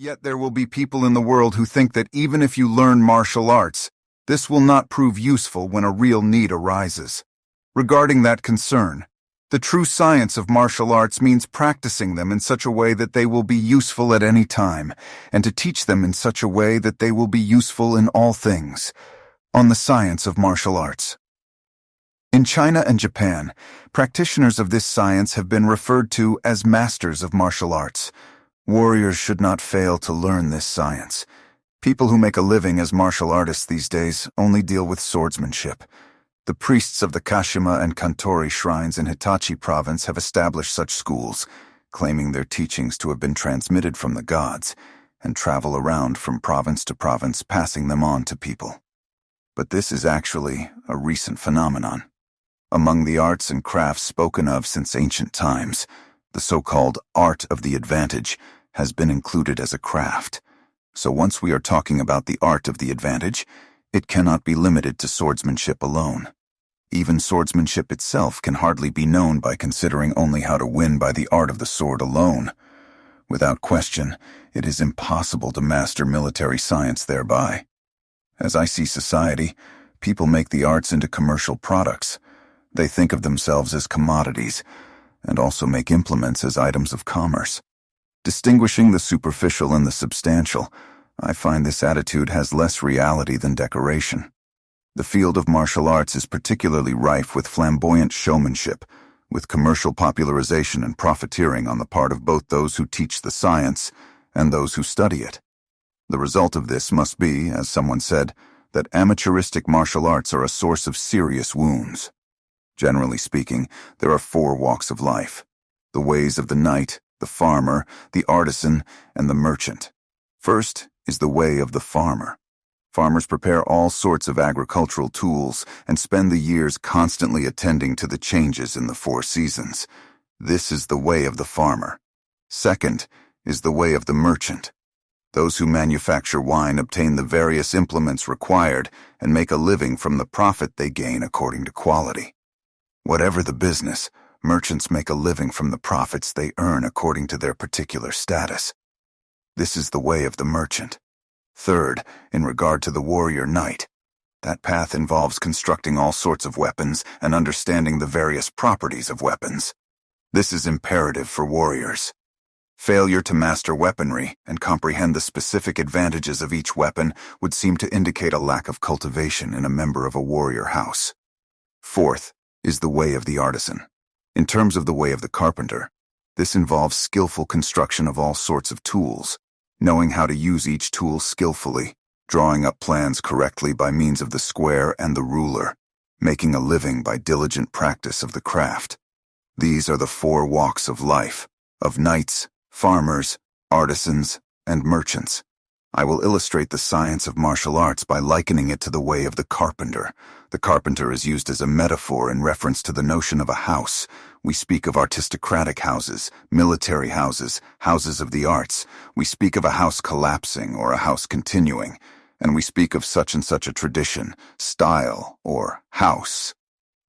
Yet there will be people in the world who think that even if you learn martial arts, this will not prove useful when a real need arises. Regarding that concern, the true science of martial arts means practicing them in such a way that they will be useful at any time, and to teach them in such a way that they will be useful in all things. On the science of martial arts. In China and Japan, practitioners of this science have been referred to as masters of martial arts. Warriors should not fail to learn this science. People who make a living as martial artists these days only deal with swordsmanship. The priests of the Kashima and Kantori shrines in Hitachi province have established such schools, claiming their teachings to have been transmitted from the gods, and travel around from province to province passing them on to people. But this is actually a recent phenomenon. Among the arts and crafts spoken of since ancient times, the so-called art of the advantage has been included as a craft. So once we are talking about the art of the advantage, it cannot be limited to swordsmanship alone. Even swordsmanship itself can hardly be known by considering only how to win by the art of the sword alone. Without question, it is impossible to master military science thereby. As I see society, people make the arts into commercial products. They think of themselves as commodities, and also make implements as items of commerce. Distinguishing the superficial and the substantial, I find this attitude has less reality than decoration. The field of martial arts is particularly rife with flamboyant showmanship, with commercial popularization and profiteering on the part of both those who teach the science and those who study it. The result of this must be, as someone said, that amateuristic martial arts are a source of serious wounds. Generally speaking, there are 4 walks of life: the ways of the knight, the farmer, the artisan, and the merchant. First is the way of the farmer. Farmers prepare all sorts of agricultural tools and spend the years constantly attending to the changes in the 4 seasons. This is the way of the farmer. Second is the way of the merchant. Those who manufacture wine obtain the various implements required and make a living from the profit they gain according to quality. Whatever the business, merchants make a living from the profits they earn according to their particular status. This is the way of the merchant. Third, in regard to the warrior knight, that path involves constructing all sorts of weapons and understanding the various properties of weapons. This is imperative for warriors. Failure to master weaponry and comprehend the specific advantages of each weapon would seem to indicate a lack of cultivation in a member of a warrior house. Fourth is the way of the artisan. In terms of the way of the carpenter, this involves skillful construction of all sorts of tools, knowing how to use each tool skillfully, drawing up plans correctly by means of the square and the ruler, making a living by diligent practice of the craft. These are the 4 walks of life, of knights, farmers, artisans, and merchants. I will illustrate the science of martial arts by likening it to the way of the carpenter. The carpenter is used as a metaphor in reference to the notion of a house. We speak of aristocratic houses, military houses, houses of the arts. We speak of a house collapsing or a house continuing, and we speak of such and such a tradition, style, or house.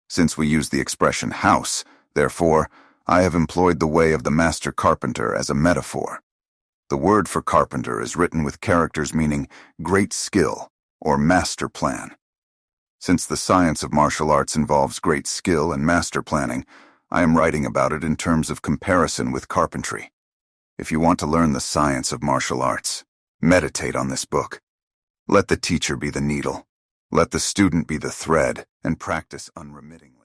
Since we use the expression house, therefore, I have employed the way of the master carpenter as a metaphor. The word for carpenter is written with characters meaning great skill or master plan. Since the science of martial arts involves great skill and master planning, I am writing about it in terms of comparison with carpentry. If you want to learn the science of martial arts, meditate on this book. Let the teacher be the needle. Let the student be the thread, and practice unremittingly.